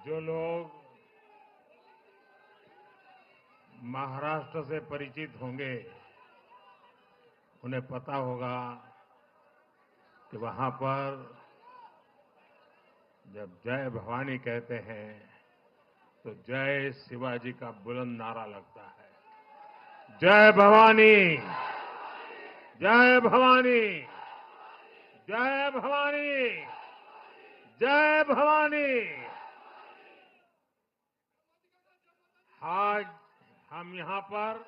जो लोग महाराष्ट्र से परिचित होंगे उन्हें पता होगा कि वहां पर जब जय भवानी कहते हैं तो जय शिवाजी का बुलंद नारा लगता है। जय भवानी, जय भवानी, जय भवानी, जय भवानी। आज हम यहां पर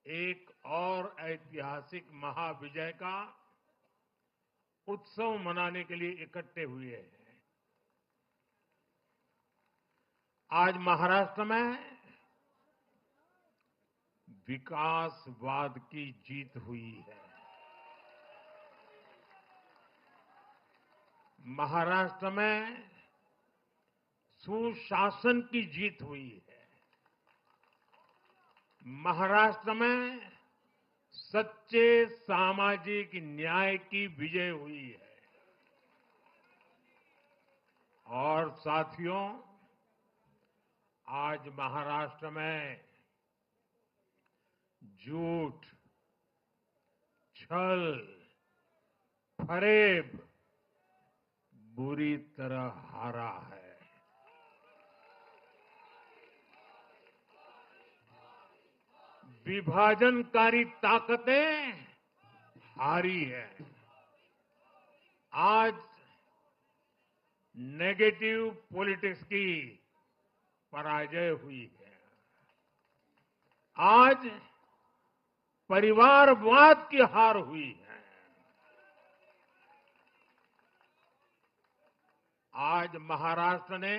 एक और ऐतिहासिक महाविजय का उत्सव मनाने के लिए इकट्ठे हुए हैं। आज महाराष्ट्र में विकासवाद की जीत हुई है। महाराष्ट्र में सुशासन की जीत हुई है। महाराष्ट्र में सच्चे सामाजिक न्याय की विजय हुई है। और साथियों, आज महाराष्ट्र में झूठ, छल, फरेब बुरी तरह हारा है। विभाजनकारी ताकतें हारी है। आज नेगेटिव पॉलिटिक्स की पराजय हुई है। आज परिवारवाद की हार हुई है। आज महाराष्ट्र ने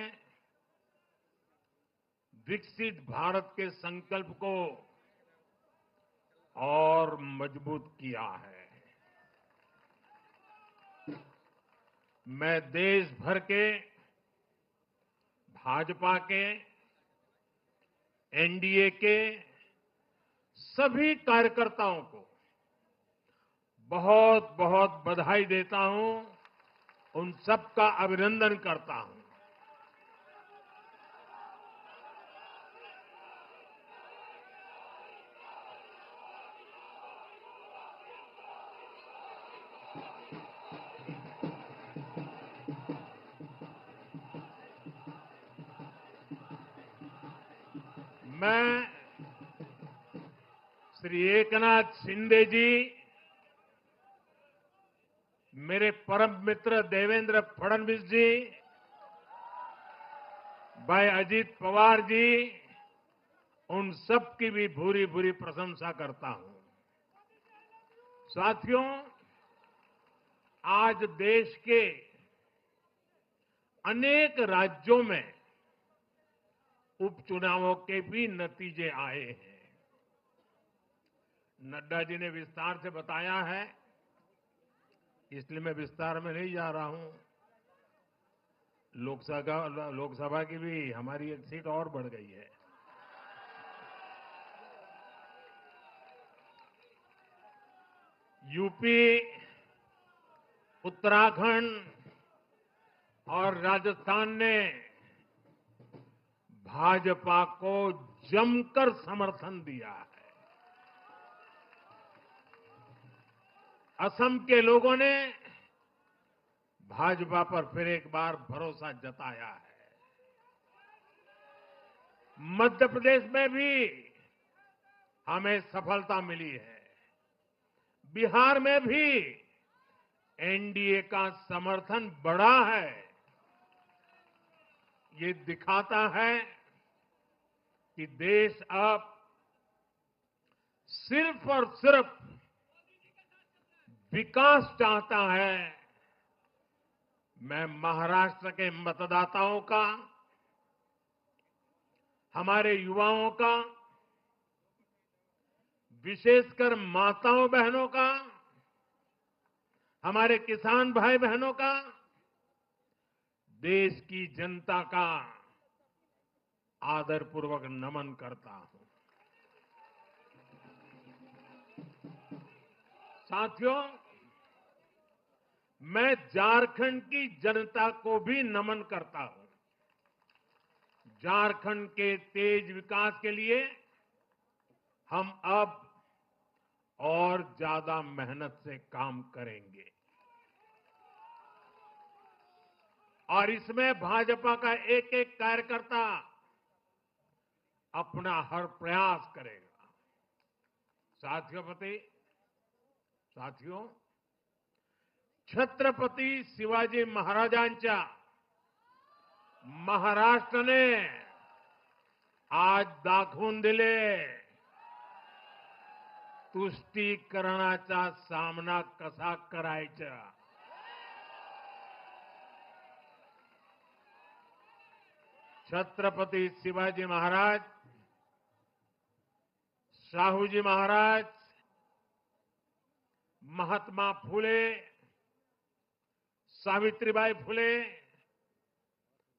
विकसित भारत के संकल्प को और मजबूत किया है। मैं देश भर के भाजपा के, एनडीए के सभी कार्यकर्ताओं को बहुत बहुत बधाई देता हूं, उन सबका अभिनंदन करता हूं। मैं श्री एकनाथ शिंदे जी, मेरे परम मित्र देवेंद्र फडणवीस जी, भाई अजीत पवार जी, उन सब की भी भूरी भूरी प्रशंसा करता हूं। साथियों, आज देश के अनेक राज्यों में उपचुनावों के भी नतीजे आए हैं। नड्डा जी ने विस्तार से बताया है, इसलिए मैं विस्तार में नहीं जा रहा हूं। लोकसभा की भी हमारी एक सीट और बढ़ गई है। यूपी, उत्तराखंड और राजस्थान ने भाजपा को जमकर समर्थन दिया है। असम के लोगों ने भाजपा पर फिर एक बार भरोसा जताया है। मध्य प्रदेश में भी हमें सफलता मिली है। बिहार में भी एनडीए का समर्थन बढ़ा है। ये दिखाता है कि देश अब सिर्फ और सिर्फ विकास चाहता है। मैं महाराष्ट्र के मतदाताओं का, हमारे युवाओं का, विशेषकर माताओं बहनों का, हमारे किसान भाई बहनों का, देश की जनता का आदरपूर्वक नमन करता हूं। साथियों, मैं झारखंड की जनता को भी नमन करता हूं। झारखंड के तेज विकास के लिए हम अब और ज्यादा मेहनत से काम करेंगे और इसमें भाजपा का एक एक कार्यकर्ता अपना हर प्रयास करेगा। साथियों, छत्रपती शिवाजी महाराजांच्या महाराष्ट्राने आज दाखवून दिले तुष्टीकरणाचा सामना कसा करायचा। छत्रपती शिवाजी महाराज, शाहूजी महाराज, महात्मा फुले, सावित्रीबाई फुले,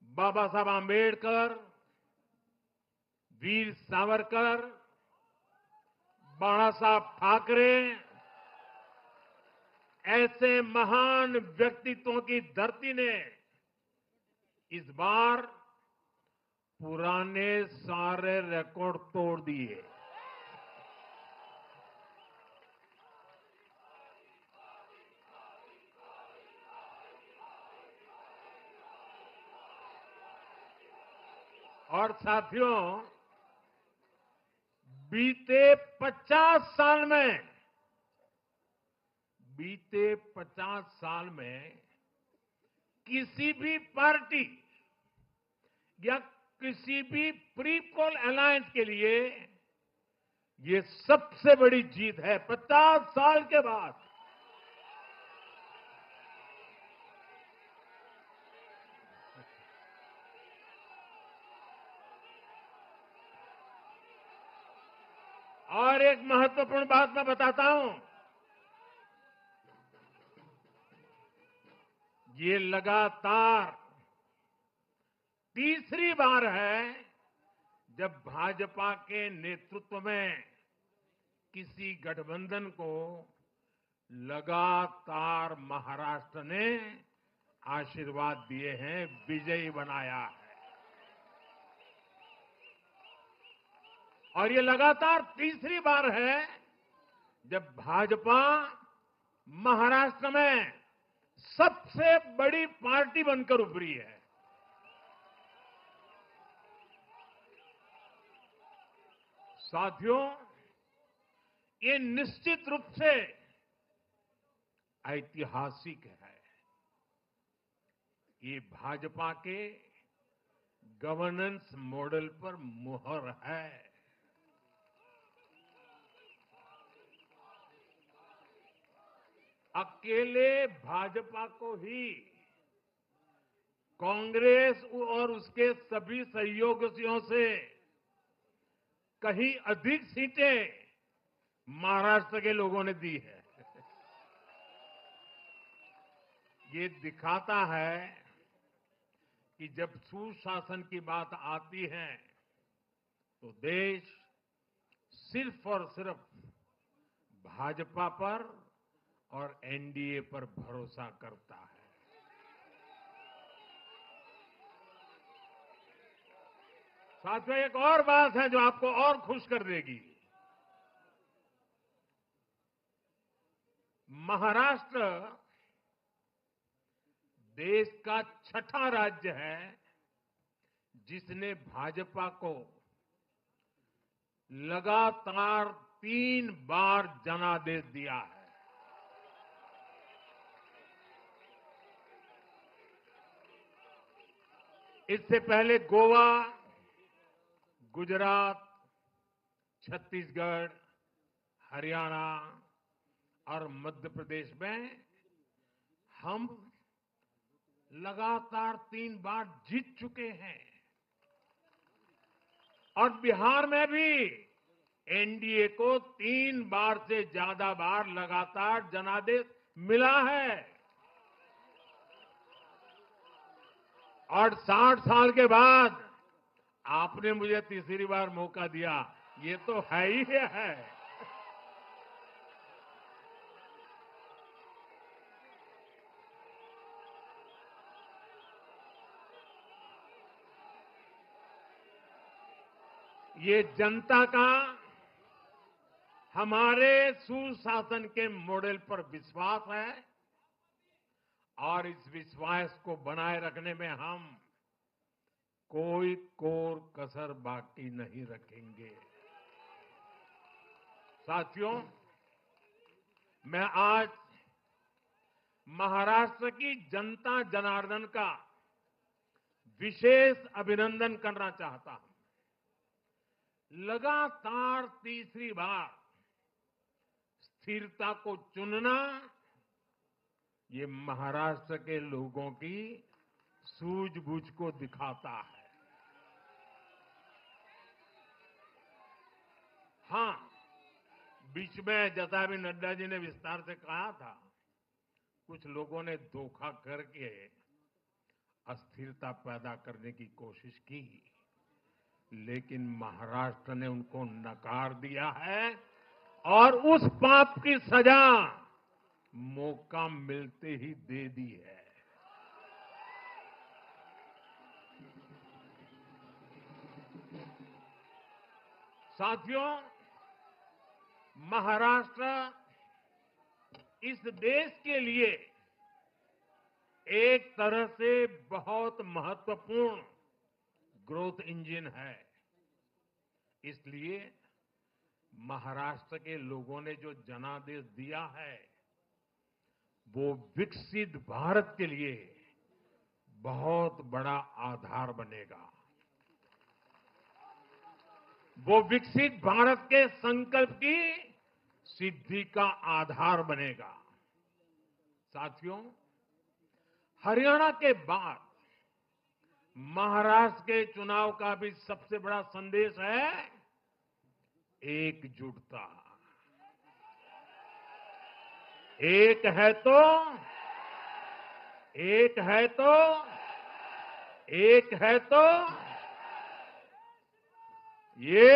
बाबा साहब आंबेडकर, वीर सावरकर, बाला साहब ठाकरे, ऐसे महान व्यक्तित्वों की धरती ने इस बार पुराने सारे रिकॉर्ड तोड़ दिए। और साथियों, बीते 50 साल में किसी भी पार्टी या किसी भी प्री पोल अलायंस के लिए ये सबसे बड़ी जीत है। 50 साल के बाद और एक महत्वपूर्ण बात मैं बताता हूं, ये लगातार तीसरी बार है जब भाजपा के नेतृत्व में किसी गठबंधन को लगातार महाराष्ट्र ने आशीर्वाद दिए हैं, विजयी बनाया है। और ये लगातार तीसरी बार है जब भाजपा महाराष्ट्र में सबसे बड़ी पार्टी बनकर उभरी है। साथियों, ये निश्चित रूप से ऐतिहासिक है। ये भाजपा के गवर्नेंस मॉडल पर मुहर है। अकेले भाजपा को ही कांग्रेस और उसके सभी सहयोगियों से कहीं अधिक सीटें महाराष्ट्र के लोगों ने दी है। ये दिखाता है कि जब सुशासन की बात आती है तो देश सिर्फ और सिर्फ भाजपा पर और एनडीए पर भरोसा करता है। साथियों, एक और बात है जो आपको और खुश कर देगी। महाराष्ट्र देश का छठा राज्य है जिसने भाजपा को लगातार 3 बार जनादेश दिया है। इससे पहले गोवा, गुजरात, छत्तीसगढ़, हरियाणा और मध्य प्रदेश में हम लगातार 3 बार जीत चुके हैं और बिहार में भी एनडीए को 3 बार से ज्यादा बार लगातार जनादेश मिला है। और 60 साल के बाद आपने मुझे तीसरी बार मौका दिया, ये तो है ही है। ये जनता का हमारे सुशासन के मॉडल पर विश्वास है और इस विश्वास को बनाए रखने में हम कोई कोर कसर बाकी नहीं रखेंगे। साथियों, मैं आज महाराष्ट्र की जनता जनार्दन का विशेष अभिनंदन करना चाहता हूं। लगातार तीसरी बार स्थिरता को चुनना ये महाराष्ट्र के लोगों की सूझबूझ को दिखाता है। हां, बीच में जैसा भी नड्डा जी ने विस्तार से कहा था, कुछ लोगों ने धोखा करके अस्थिरता पैदा करने की कोशिश की, लेकिन महाराष्ट्र ने उनको नकार दिया है और उस पाप की सजा मौका मिलते ही दे दी है। साथियों, महाराष्ट्र इस देश के लिए एक तरह से बहुत महत्वपूर्ण ग्रोथ इंजन है। इसलिए महाराष्ट्र के लोगों ने जो जनादेश दिया है वो विकसित भारत के लिए बहुत बड़ा आधार बनेगा। वो विकसित भारत के संकल्प की सिद्धि का आधार बनेगा। साथियों, हरियाणा के बाद महाराष्ट्र के चुनाव का भी सबसे बड़ा संदेश है एकजुटता। एक है तो एक है तो एक है तो ये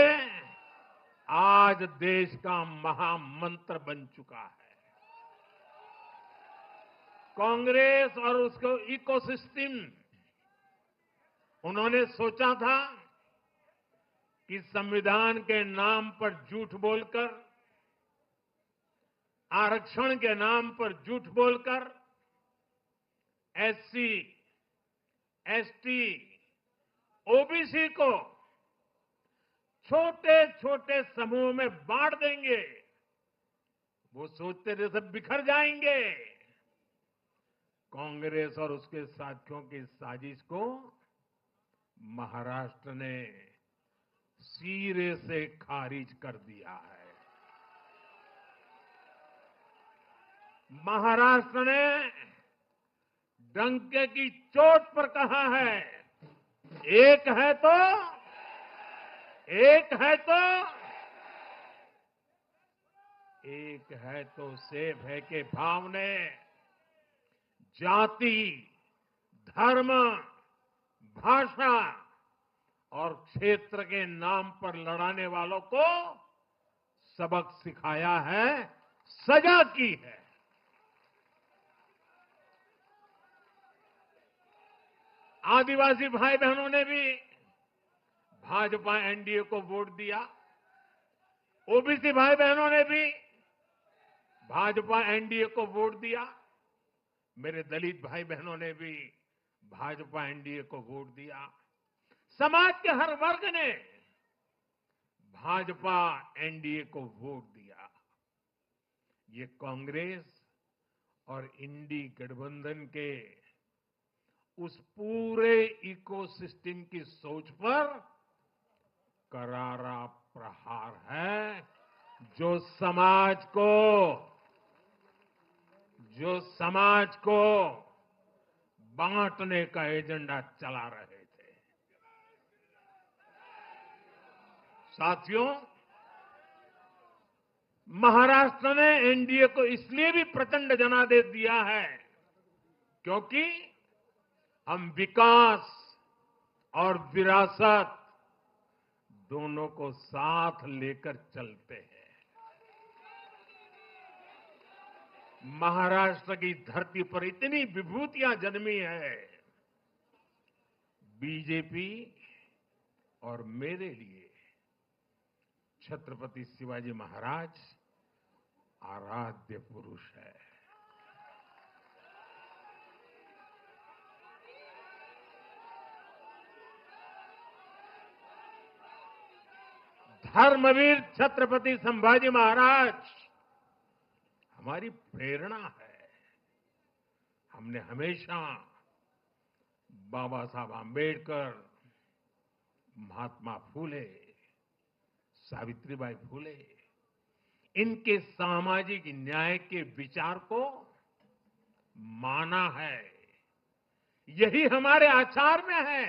आज देश का महामंत्र बन चुका है। कांग्रेस और उसको इकोसिस्टम, उन्होंने सोचा था कि संविधान के नाम पर झूठ बोलकर, आरक्षण के नाम पर झूठ बोलकर एससी, एसटी, ओबीसी को छोटे छोटे समूह में बांट देंगे। वो सोचते थे सब बिखर जाएंगे। कांग्रेस और उसके साथियों की साजिश को महाराष्ट्र ने सिरे से खारिज कर दिया है। महाराष्ट्र ने डंके की चोट पर कहा है, एक है तो एक है तो एक है तो सेफ है के भाव ने जाति, धर्म, भाषा और क्षेत्र के नाम पर लड़ाने वालों को सबक सिखाया है, सजा की है। आदिवासी भाई बहनों ने भी भाजपा एनडीए को वोट दिया। ओबीसी भाई बहनों ने भी भाजपा एनडीए को वोट दिया। मेरे दलित भाई बहनों ने भी भाजपा एनडीए को वोट दिया। समाज के हर वर्ग ने भाजपा एनडीए को वोट दिया। ये कांग्रेस और इंडी गठबंधन के उस पूरे इकोसिस्टम की सोच पर करारा प्रहार है, जो समाज को बांटने का एजेंडा चला रहे थे। साथियों, महाराष्ट्र ने एनडीए को इसलिए भी प्रचंड जनादेश दिया है क्योंकि हम विकास और विरासत दोनों को साथ लेकर चलते हैं। महाराष्ट्र की धरती पर इतनी विभूतियां जन्मी है। बीजेपी और मेरे लिए छत्रपति शिवाजी महाराज आराध्य पुरुष है। धर्मवीर छत्रपति संभाजी महाराज हमारी प्रेरणा है। हमने हमेशा बाबा साहब आंबेडकर, महात्मा फूले, सावित्रीबाई फूले, इनके सामाजिक न्याय के विचार को माना है। यही हमारे आचार में है,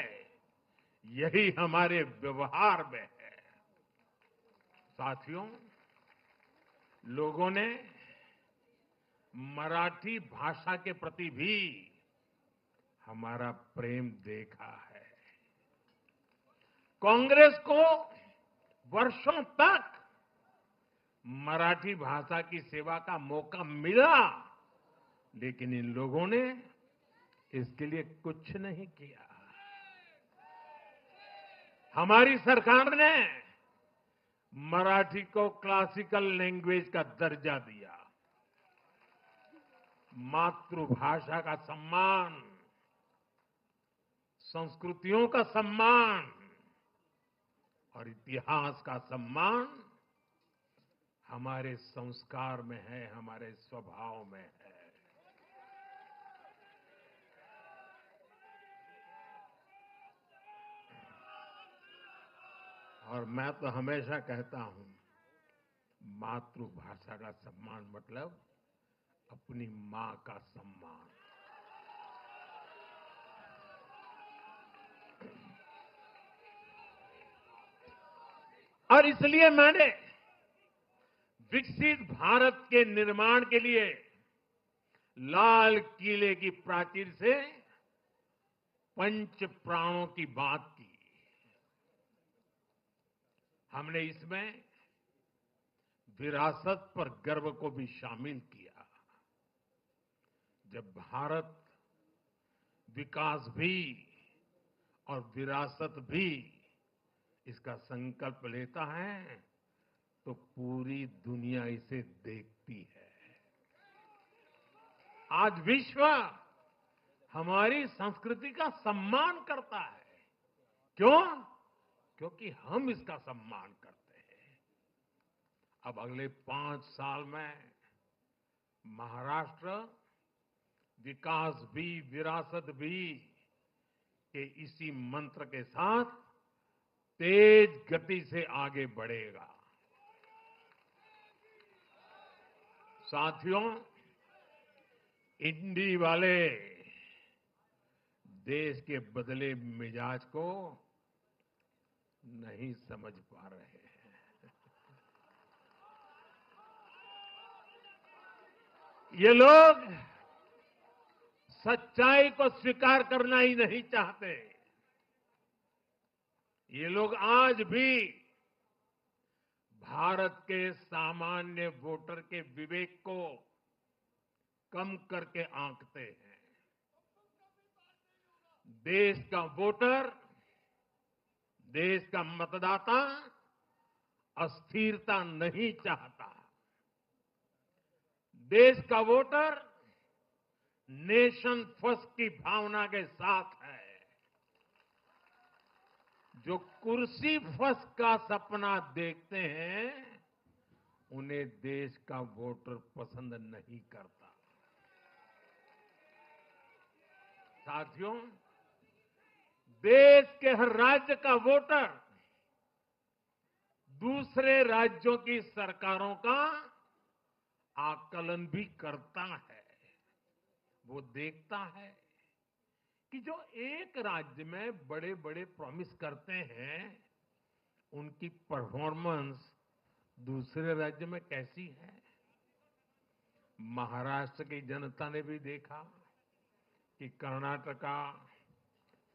यही हमारे व्यवहार में है। साथियों, लोगों ने मराठी भाषा के प्रति भी हमारा प्रेम देखा है। कांग्रेस को वर्षों तक मराठी भाषा की सेवा का मौका मिला, लेकिन इन लोगों ने इसके लिए कुछ नहीं किया। हमारी सरकार ने मराठी को क्लासिकल लैंग्वेज का दर्जा दिया। मातृभाषा का सम्मान, संस्कृतियों का सम्मान और इतिहास का सम्मान हमारे संस्कार में है, हमारे स्वभाव में है। और मैं तो हमेशा कहता हूं, मातृभाषा का सम्मान मतलब अपनी मां का सम्मान। और इसलिए मैंने विकसित भारत के निर्माण के लिए लाल किले की प्राचीर से पंच प्राणों की बात की। हमने इसमें विरासत पर गर्व को भी शामिल किया। जब भारत विकास भी और विरासत भी इसका संकल्प लेता है तो पूरी दुनिया इसे देखती है। आज विश्व हमारी संस्कृति का सम्मान करता है। क्यों? क्योंकि हम इसका सम्मान करते हैं। अब अगले 5 साल में महाराष्ट्र विकास भी विरासत भी के इसी मंत्र के साथ तेज गति से आगे बढ़ेगा। साथियों, इंडी वाले देश के बदले मिजाज को नहीं समझ पा रहे हैं। ये लोग सच्चाई को स्वीकार करना ही नहीं चाहते। ये लोग आज भी भारत के सामान्य वोटर के विवेक को कम करके आंकते हैं। देश का वोटर, देश का मतदाता अस्थिरता नहीं चाहता। देश का वोटर नेशन फर्स्ट की भावना के साथ है। जो कुर्सी फर्स्ट का सपना देखते हैं, उन्हें देश का वोटर पसंद नहीं करता। साथियों, देश के हर राज्य का वोटर दूसरे राज्यों की सरकारों का आकलन भी करता है। वो देखता है कि जो एक राज्य में बड़े बड़े प्रॉमिस करते हैं, उनकी परफॉर्मेंस दूसरे राज्य में कैसी है। महाराष्ट्र की जनता ने भी देखा कि कर्नाटका,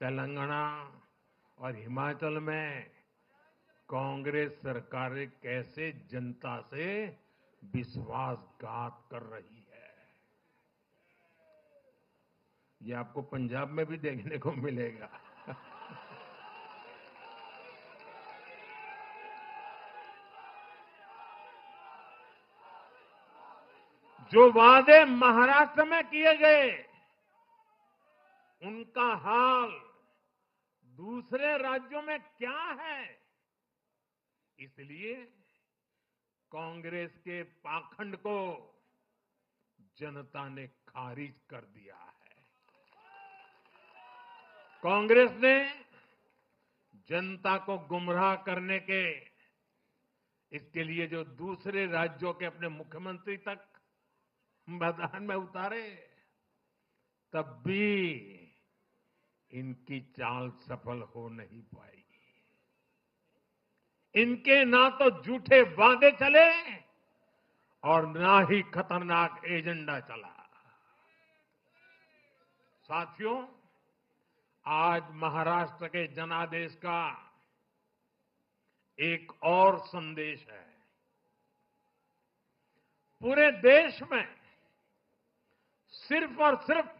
तेलंगाना और हिमाचल में कांग्रेस सरकारें कैसे जनता से विश्वासघात कर रही है। ये आपको पंजाब में भी देखने को मिलेगा। जो वादे महाराष्ट्र में किए गए, उनका हाल दूसरे राज्यों में क्या है? इसलिए कांग्रेस के पाखंड को जनता ने खारिज कर दिया है। कांग्रेस ने जनता को गुमराह करने के इसके लिए जो दूसरे राज्यों के अपने मुख्यमंत्री तक मैदान में उतारे, तब भी इनकी चाल सफल हो नहीं पाई। इनके ना तो झूठे वादे चले और ना ही खतरनाक एजेंडा चला। साथियों, आज महाराष्ट्र के जनादेश का एक और संदेश है। पूरे देश में सिर्फ और सिर्फ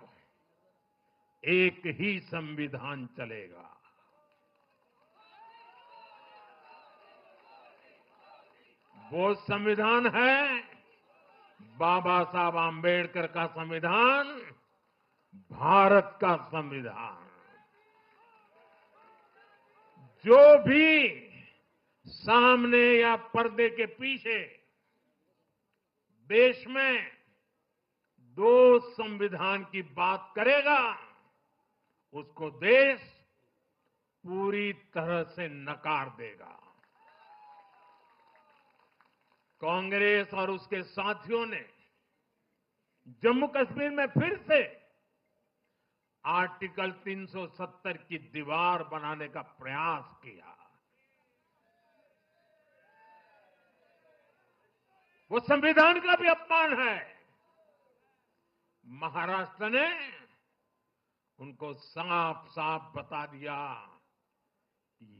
एक ही संविधान चलेगा। वो संविधान है बाबा साहब आंबेडकर का संविधान, भारत का संविधान। जो भी सामने या पर्दे के पीछे देश में दो संविधान की बात करेगा, उसको देश पूरी तरह से नकार देगा। कांग्रेस और उसके साथियों ने जम्मू कश्मीर में फिर से आर्टिकल 370 की दीवार बनाने का प्रयास किया। वो संविधान का भी अपमान है। महाराष्ट्र ने उनको साफ साफ बता दिया,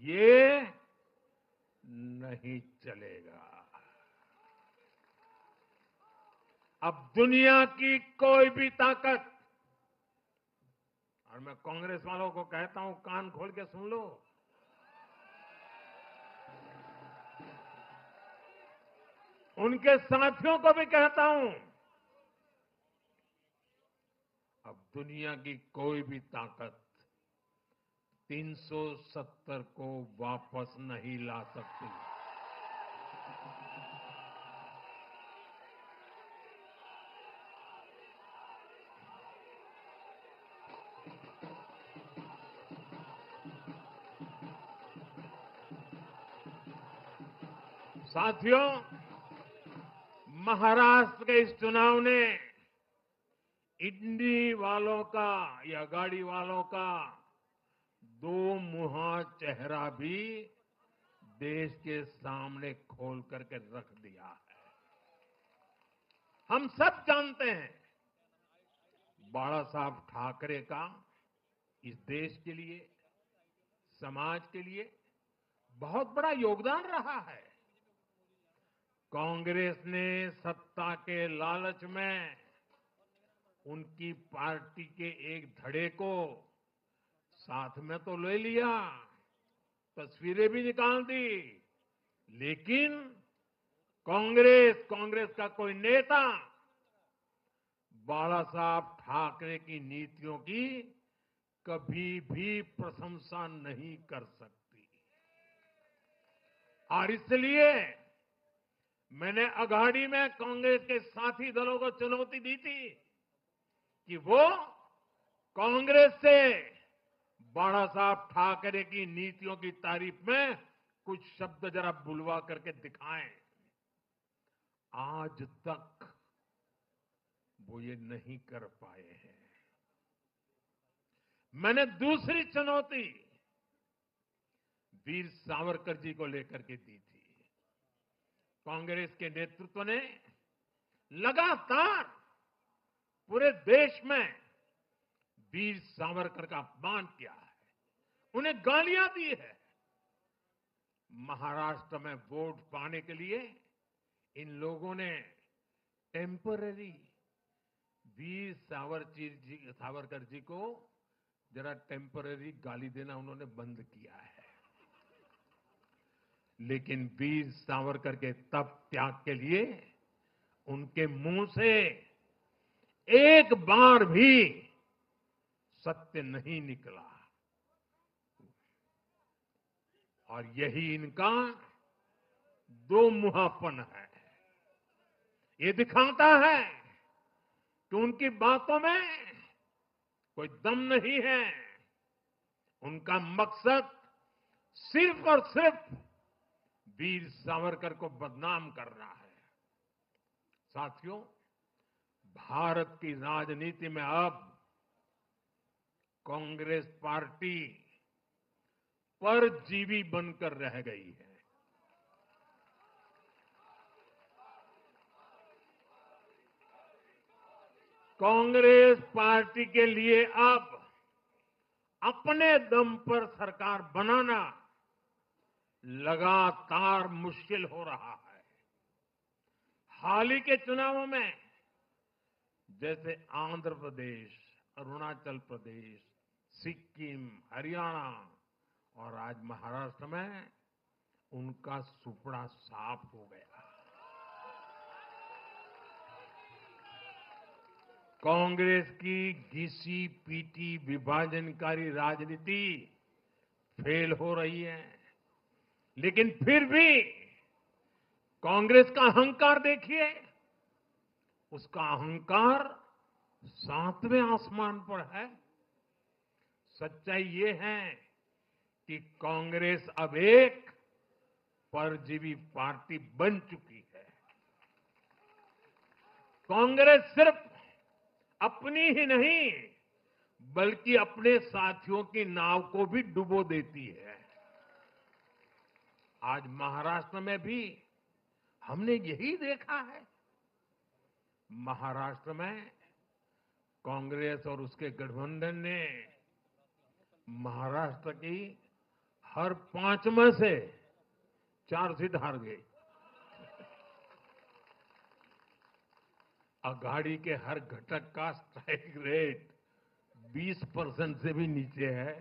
ये नहीं चलेगा। अब दुनिया की कोई भी ताकत, और मैं कांग्रेस वालों को कहता हूं, कान खोल के सुन लो, उनके साथियों को भी कहता हूं, अब दुनिया की कोई भी ताकत 370 को वापस नहीं ला सकती। साथियों, महाराष्ट्र के इस चुनाव ने इंडी वालों का या गाड़ी वालों का दो मुहा चेहरा भी देश के सामने खोल करके रख दिया है। हम सब जानते हैं बाला साहब ठाकरे का इस देश के लिए, समाज के लिए बहुत बड़ा योगदान रहा है। कांग्रेस ने सत्ता के लालच में उनकी पार्टी के एक धड़े को साथ में तो ले लिया, तस्वीरें भी निकाल दी, लेकिन कांग्रेस का कोई नेता बाला साहब ठाकरे की नीतियों की कभी भी प्रशंसा नहीं कर सकती। और इसलिए मैंने अघाड़ी में कांग्रेस के साथी दलों को चुनौती दी थी कि वो कांग्रेस से बाला साहब ठाकरे की नीतियों की तारीफ में कुछ शब्द जरा बुलवा करके दिखाएं। आज तक वो ये नहीं कर पाए हैं। मैंने दूसरी चुनौती वीर सावरकर जी को लेकर के दी थी। कांग्रेस के नेतृत्व ने लगातार पूरे देश में वीर सावरकर का अपमान किया है, उन्हें गालियां दी है। महाराष्ट्र में वोट पाने के लिए इन लोगों ने टेम्पररी वीर सावरकर जी को जरा टेम्पररी गाली देना उन्होंने बंद किया है। लेकिन वीर सावरकर के तप त्याग के लिए उनके मुंह से एक बार भी सत्य नहीं निकला। और यही इनका दो मुहापन है। ये दिखाता है कि उनकी बातों में कोई दम नहीं है। उनका मकसद सिर्फ और सिर्फ वीर सावरकर को बदनाम करना है। साथियों, भारत की राजनीति में अब कांग्रेस पार्टी परजीवी बनकर रह गई है। कांग्रेस पार्टी के लिए अब अपने दम पर सरकार बनाना लगातार मुश्किल हो रहा है। हाल ही के चुनावों में जैसे आंध्र प्रदेश, अरुणाचल प्रदेश, सिक्किम, हरियाणा और आज महाराष्ट्र में उनका सुपड़ा साफ हो गया। कांग्रेस की घिसी पीटी विभाजनकारी राजनीति फेल हो रही है। लेकिन फिर भी कांग्रेस का अहंकार देखिए। उसका अहंकार 7वें आसमान पर है। सच्चाई ये है कि कांग्रेस अब एक परजीवी पार्टी बन चुकी है। कांग्रेस सिर्फ अपनी ही नहीं बल्कि अपने साथियों की नाव को भी डुबो देती है। आज महाराष्ट्र में भी हमने यही देखा है। महाराष्ट्र में कांग्रेस और उसके गठबंधन ने महाराष्ट्र की हर 5 में से 4 सीट हार गई। अघाड़ी के हर घटक का स्ट्राइक रेट 20% से भी नीचे है।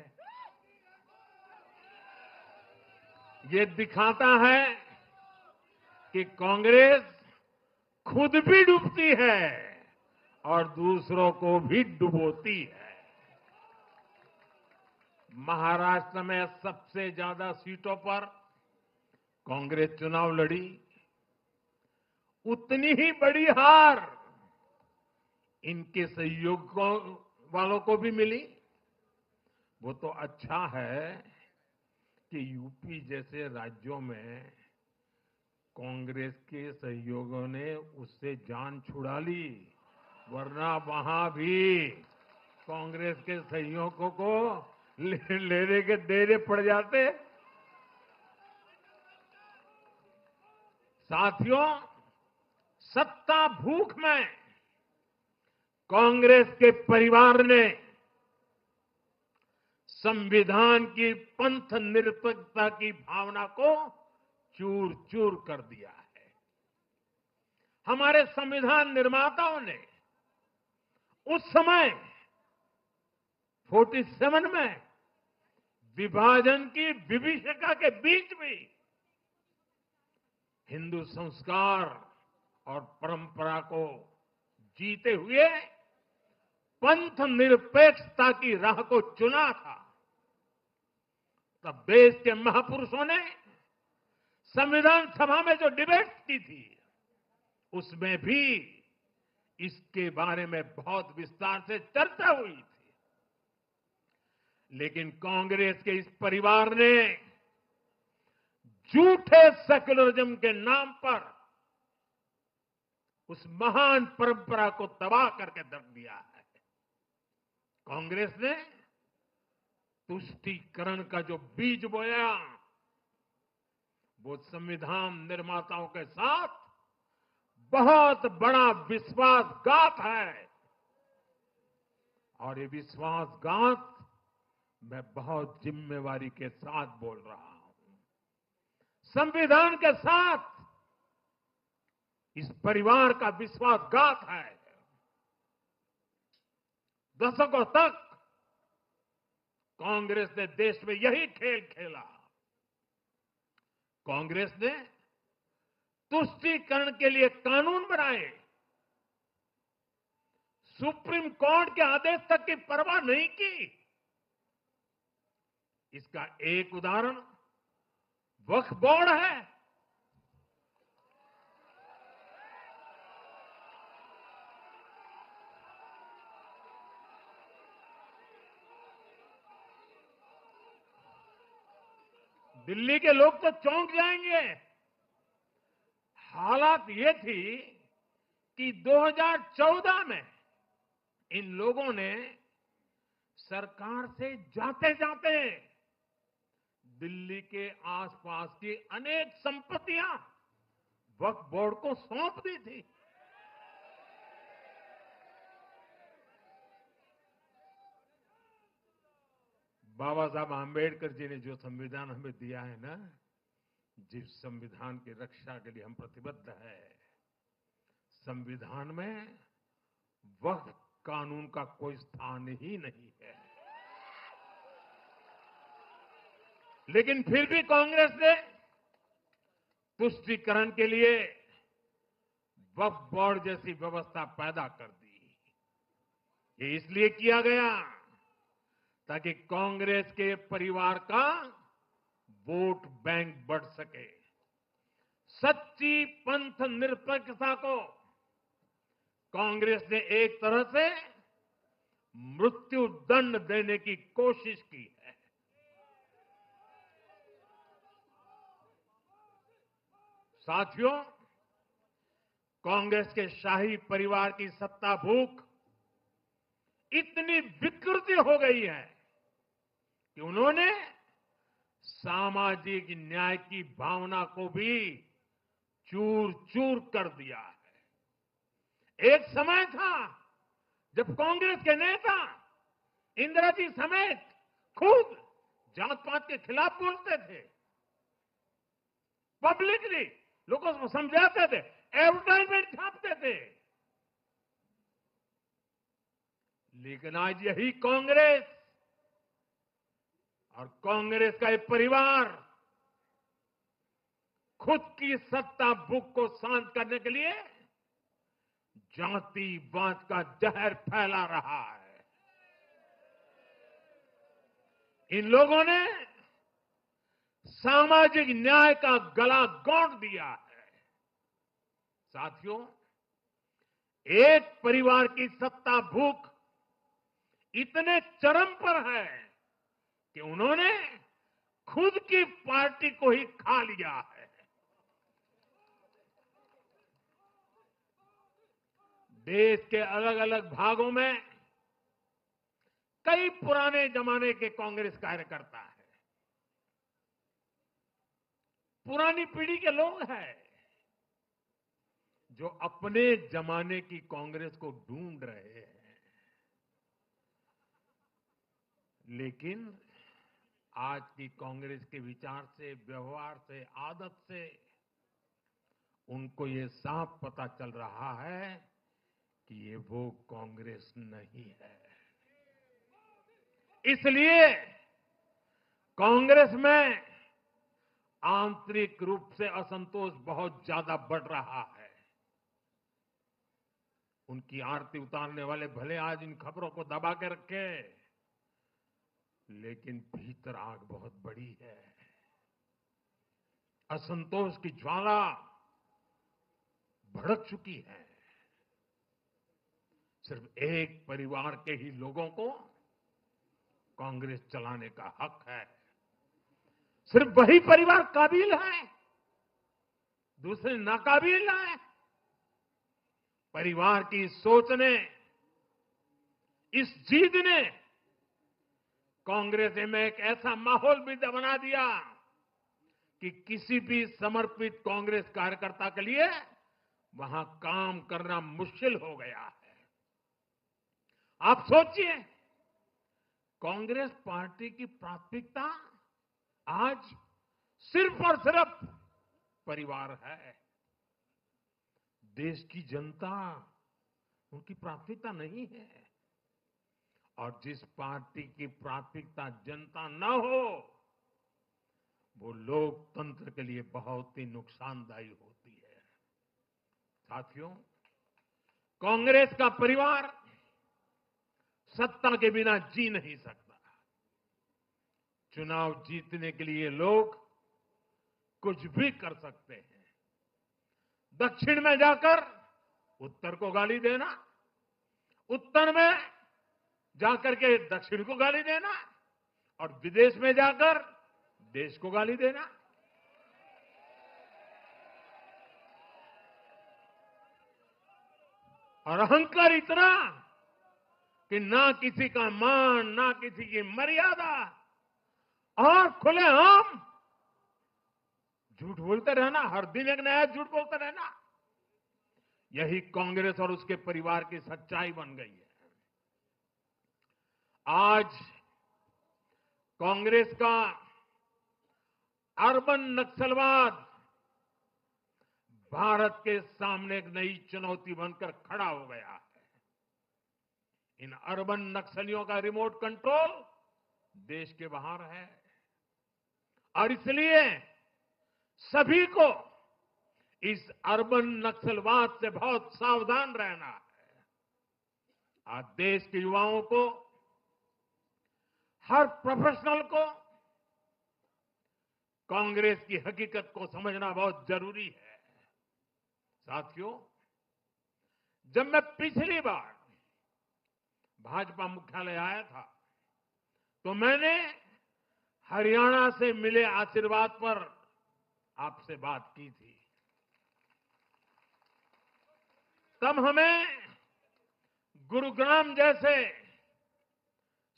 ये दिखाता है कि कांग्रेस खुद भी डूबती है और दूसरों को भी डुबोती है। महाराष्ट्र में सबसे ज्यादा सीटों पर कांग्रेस चुनाव लड़ी। उतनी ही बड़ी हार इनके सहयोग वालों को भी मिली। वो तो अच्छा है कि यूपी जैसे राज्यों में कांग्रेस के सहयोगियों ने उससे जान छुड़ा ली, वरना वहां भी कांग्रेस के सहयोगियों को लेने के देने पड़ जाते। साथियों, सत्ता भूख में कांग्रेस के परिवार ने संविधान की पंथ निरपेक्षता की भावना को चूर चूर कर दिया है। हमारे संविधान निर्माताओं ने उस समय 47 में विभाजन की विभीषिका के बीच भी हिंदू संस्कार और परंपरा को जीते हुए पंथ निरपेक्षता की राह को चुना था। तब देश के महापुरुषों ने संविधान सभा में जो डिबेट की थी उसमें भी इसके बारे में बहुत विस्तार से चर्चा हुई थी। लेकिन कांग्रेस के इस परिवार ने झूठे सेक्युलरिज्म के नाम पर उस महान परंपरा को तबाह करके रख दिया है। कांग्रेस ने तुष्टीकरण का जो बीज बोया वो संविधान निर्माताओं के साथ बहुत बड़ा विश्वासघात है। और ये विश्वासघात मैं बहुत जिम्मेवारी के साथ बोल रहा हूं। संविधान के साथ इस परिवार का विश्वासघात है। दशकों तक कांग्रेस ने देश में यही खेल खेला। कांग्रेस ने तुष्टीकरण के लिए कानून बनाए सुप्रीम कोर्ट के आदेश तक की परवाह नहीं की। इसका एक उदाहरण वक्फ बोर्ड है। दिल्ली के लोग तो चौंक जाएंगे। हालात ये थी कि 2014 में इन लोगों ने सरकार से जाते जाते दिल्ली के आसपास की अनेक संपत्तियां वक्फ बोर्ड को सौंप दी थी। बाबा साहब आंबेडकर जी ने जो संविधान हमें दिया है ना, जिस संविधान की रक्षा के लिए हम प्रतिबद्ध है, संविधान में वक्फ कानून का कोई स्थान ही नहीं है। लेकिन फिर भी कांग्रेस ने तुष्टीकरण के लिए वक्फ बोर्ड जैसी व्यवस्था पैदा कर दी। ये इसलिए किया गया ताकि कांग्रेस के परिवार का वोट बैंक बढ़ सके। सच्ची पंथ निरपेक्षता को कांग्रेस ने एक तरह से मृत्यु दंड देने की कोशिश की है। साथियों, कांग्रेस के शाही परिवार की सत्ता भूख इतनी विकृति हो गई है कि उन्होंने सामाजिक न्याय की भावना को भी चूर चूर कर दिया है। एक समय था जब कांग्रेस के नेता इंदिरा जी समेत खुद जात पात के खिलाफ बोलते थे, पब्लिकली लोगों को समझाते थे, एडवर्टाइजमेंट छापते थे। लेकिन आज यही कांग्रेस और कांग्रेस का एक परिवार खुद की सत्ता भूख को शांत करने के लिए जातिवाद का जहर फैला रहा है। इन लोगों ने सामाजिक न्याय का गला घोंट दिया है। साथियों, एक परिवार की सत्ता भूख इतने चरम पर है कि उन्होंने खुद की पार्टी को ही खा लिया है। देश के अलग अलग भागों में कई पुराने जमाने के कांग्रेस कार्यकर्ता हैं, पुरानी पीढ़ी के लोग हैं जो अपने जमाने की कांग्रेस को ढूंढ रहे हैं। लेकिन आज की कांग्रेस के विचार से, व्यवहार से, आदत से उनको ये साफ पता चल रहा है कि ये वो कांग्रेस नहीं है। इसलिए कांग्रेस में आंतरिक रूप से असंतोष बहुत ज्यादा बढ़ रहा है। उनकी आरती उतारने वाले भले आज इन खबरों को दबा के रखे, लेकिन भीतर आग बहुत बड़ी है। असंतोष की ज्वाला भड़क चुकी है। सिर्फ एक परिवार के ही लोगों को कांग्रेस चलाने का हक है। सिर्फ वही परिवार काबिल है, दूसरे नाकाबिल हैं। परिवार की सोच ने, इस जीत ने कांग्रेस में एक ऐसा माहौल भी बना दिया कि किसी भी समर्पित कांग्रेस कार्यकर्ता के लिए वहां काम करना मुश्किल हो गया है। आप सोचिए, कांग्रेस पार्टी की प्राथमिकता आज सिर्फ और सिर्फ परिवार है। देश की जनता उनकी प्राथमिकता नहीं है। और जिस पार्टी की प्राथमिकता जनता न हो, वो लोकतंत्र के लिए बहुत ही नुकसानदायी होती है। साथियों, कांग्रेस का परिवार सत्ता के बिना जी नहीं सकता। चुनाव जीतने के लिए लोग कुछ भी कर सकते हैं। दक्षिण में जाकर उत्तर को गाली देना, उत्तर में जाकर के दक्षिण को गाली देना और विदेश में जाकर देश को गाली देना। और अहंकार इतना कि ना किसी का मान, ना किसी की मर्यादा, और खुलेआम झूठ बोलते रहना, हर दिन एक नया झूठ बोलते रहना। यही कांग्रेस और उसके परिवार की सच्चाई बन गई है। आज कांग्रेस का अर्बन नक्सलवाद भारत के सामने एक नई चुनौती बनकर खड़ा हो गया है। इन अर्बन नक्सलियों का रिमोट कंट्रोल देश के बाहर है और इसलिए सभी को इस अर्बन नक्सलवाद से बहुत सावधान रहना है। आज देश के युवाओं को, हर प्रोफेशनल को कांग्रेस की हकीकत को समझना बहुत जरूरी है। साथियों, जब मैं पिछली बार भाजपा मुख्यालय आया था तो मैंने हरियाणा से मिले आशीर्वाद पर आपसे बात की थी। तब हमें गुरुग्राम जैसे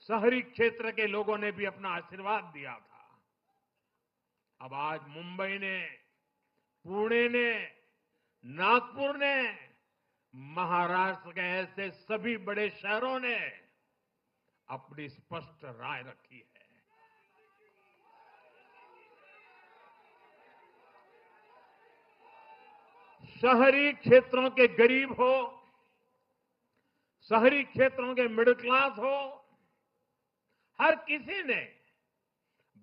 शहरी क्षेत्र के लोगों ने भी अपना आशीर्वाद दिया था। अब आज मुंबई ने, पुणे ने, नागपुर ने, महाराष्ट्र के ऐसे सभी बड़े शहरों ने अपनी स्पष्ट राय रखी है। शहरी क्षेत्रों के गरीब हो, शहरी क्षेत्रों के मिडिल क्लास हो, हर किसी ने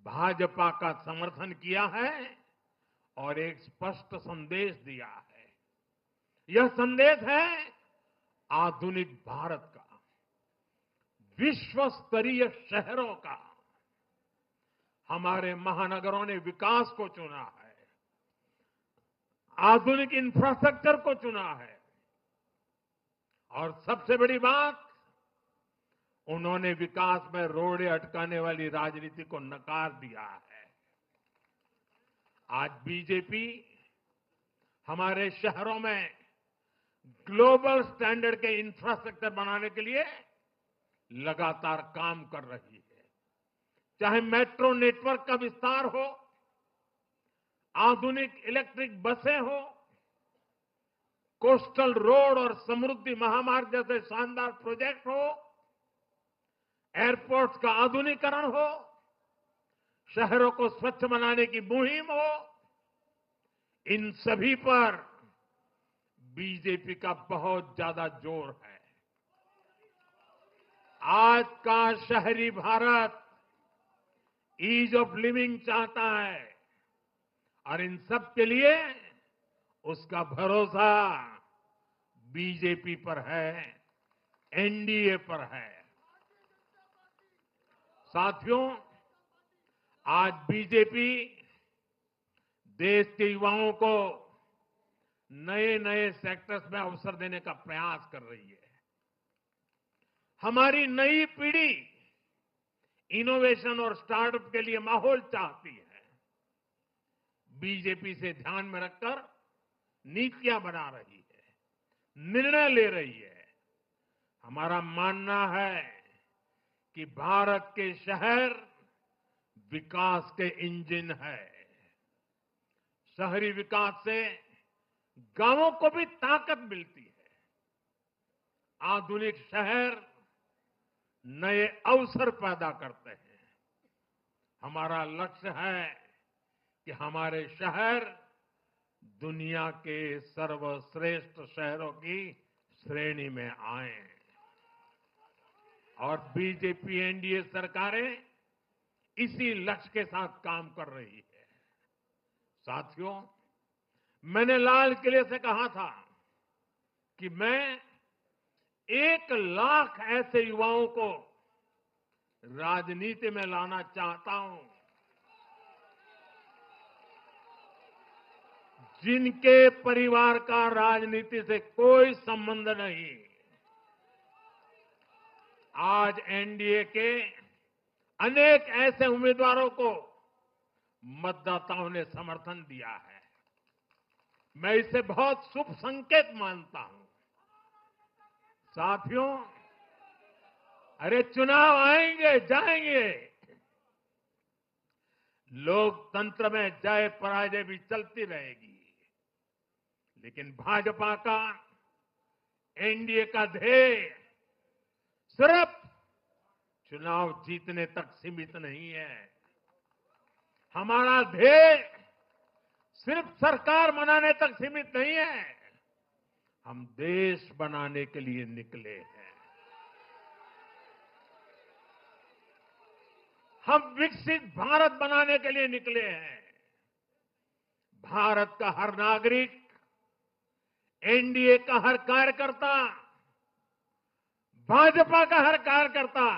भाजपा का समर्थन किया है और एक स्पष्ट संदेश दिया है। यह संदेश है आधुनिक भारत का, विश्व स्तरीय शहरों का। हमारे महानगरों ने विकास को चुना है, आधुनिक इंफ्रास्ट्रक्चर को चुना है और सबसे बड़ी बात, उन्होंने विकास में रोड़े अटकाने वाली राजनीति को नकार दिया है। आज बीजेपी हमारे शहरों में ग्लोबल स्टैंडर्ड के इंफ्रास्ट्रक्चर बनाने के लिए लगातार काम कर रही है। चाहे मेट्रो नेटवर्क का विस्तार हो, आधुनिक इलेक्ट्रिक बसें हो, कोस्टल रोड और समृद्धि महामार्ग जैसे शानदार प्रोजेक्ट हो, एयरपोर्ट्स का आधुनिकीकरण हो, शहरों को स्वच्छ बनाने की मुहिम हो, इन सभी पर बीजेपी का बहुत ज्यादा जोर है। आज का शहरी भारत ईज ऑफ लिविंग चाहता है और इन सब के लिए उसका भरोसा बीजेपी पर है, एनडीए पर है। साथियों, आज बीजेपी देश के युवाओं को नए नए सेक्टर्स में अवसर देने का प्रयास कर रही है। हमारी नई पीढ़ी इनोवेशन और स्टार्टअप के लिए माहौल चाहती है। बीजेपी से ध्यान में रखकर नीतियां बना रही है, निर्णय ले रही है। हमारा मानना है कि भारत के शहर विकास के इंजन है। शहरी विकास से गांवों को भी ताकत मिलती है। आधुनिक शहर नए अवसर पैदा करते हैं। हमारा लक्ष्य है कि हमारे शहर दुनिया के सर्वश्रेष्ठ शहरों की श्रेणी में आए और बीजेपी एनडीए सरकारें इसी लक्ष्य के साथ काम कर रही है। साथियों, मैंने लाल किले से कहा था कि मैं 1 लाख ऐसे युवाओं को राजनीति में लाना चाहता हूं जिनके परिवार का राजनीति से कोई संबंध नहीं। आज एनडीए के अनेक ऐसे उम्मीदवारों को मतदाताओं ने समर्थन दिया है। मैं इसे बहुत शुभ संकेत मानता हूं। साथियों, अरे चुनाव आएंगे जाएंगे, लोकतंत्र में जय पराजय भी चलती रहेगी, लेकिन भाजपा का, एनडीए का ध्येय सिर्फ चुनाव जीतने तक सीमित नहीं है। हमारा ध्येय सिर्फ सरकार बनाने तक सीमित नहीं है। हम देश बनाने के लिए निकले हैं। हम विकसित भारत बनाने के लिए निकले हैं। भारत का हर नागरिक, एनडीए का हर कार्यकर्ता, भाजपा का हर कार्यकर्ता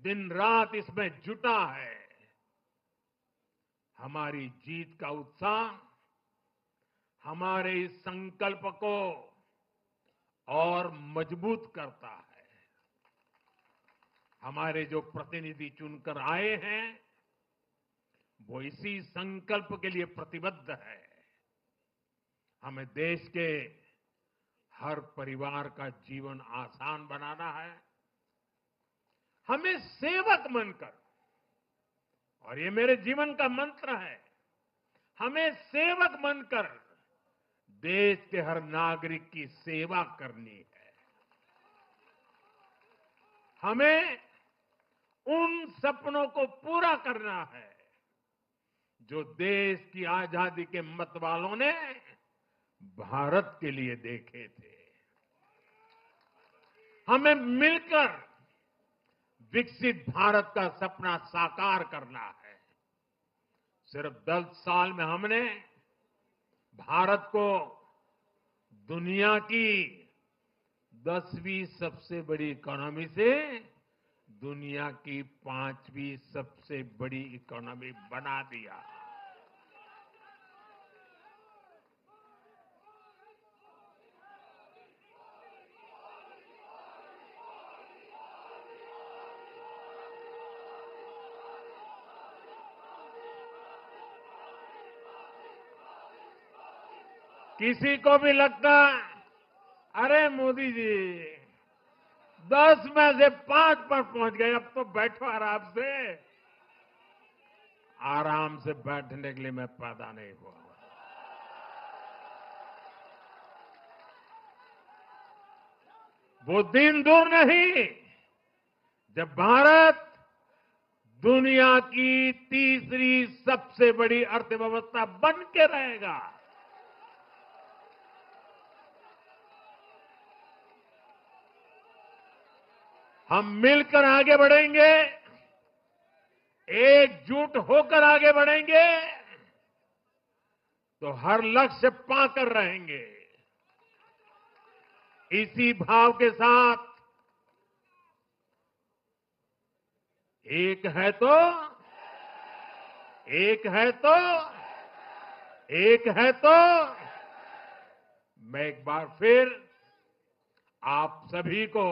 दिन रात इसमें जुटा है। हमारी जीत का उत्साह हमारे इस संकल्प को और मजबूत करता है। हमारे जो प्रतिनिधि चुनकर आए हैं वो इसी संकल्प के लिए प्रतिबद्ध है। हमें देश के हर परिवार का जीवन आसान बनाना है। हमें सेवक बनकर, और ये मेरे जीवन का मंत्र है, हमें सेवक बनकर देश के हर नागरिक की सेवा करनी है। हमें उन सपनों को पूरा करना है जो देश की आजादी के मत वालों ने भारत के लिए देखे थे। हमें मिलकर विकसित भारत का सपना साकार करना है। सिर्फ 10 साल में हमने भारत को दुनिया की 10वीं सबसे बड़ी इकोनॉमी से दुनिया की 5वीं सबसे बड़ी इकोनॉमी बना दिया। किसी को भी लगता, अरे मोदी जी 10 में से 5 पर पहुंच गए, अब तो बैठो आराम से। आराम से बैठने के लिए मैं पैदा नहीं हुआ। वो दिन दूर नहीं जब भारत दुनिया की 3री सबसे बड़ी अर्थव्यवस्था बन के रहेगा। हम मिलकर आगे बढ़ेंगे, एकजुट होकर आगे बढ़ेंगे तो हर लक्ष्य पाकर रहेंगे। इसी भाव के साथ एक है तो मैं एक बार फिर आप सभी को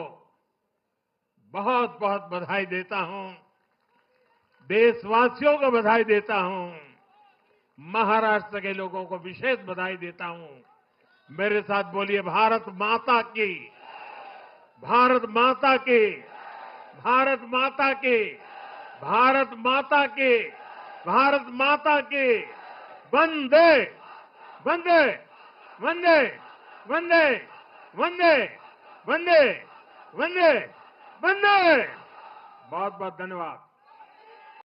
बहुत बहुत बधाई देता हूं। देशवासियों को बधाई देता हूं। महाराष्ट्र के लोगों को विशेष बधाई देता हूं। मेरे साथ बोलिए, भारत माता की, भारत माता की, भारत माता की, भारत माता की, भारत माता की। वंदे वंदे वंदे वंदे वंदे वंदे वंदे वंदे। बहुत बहुत धन्यवाद।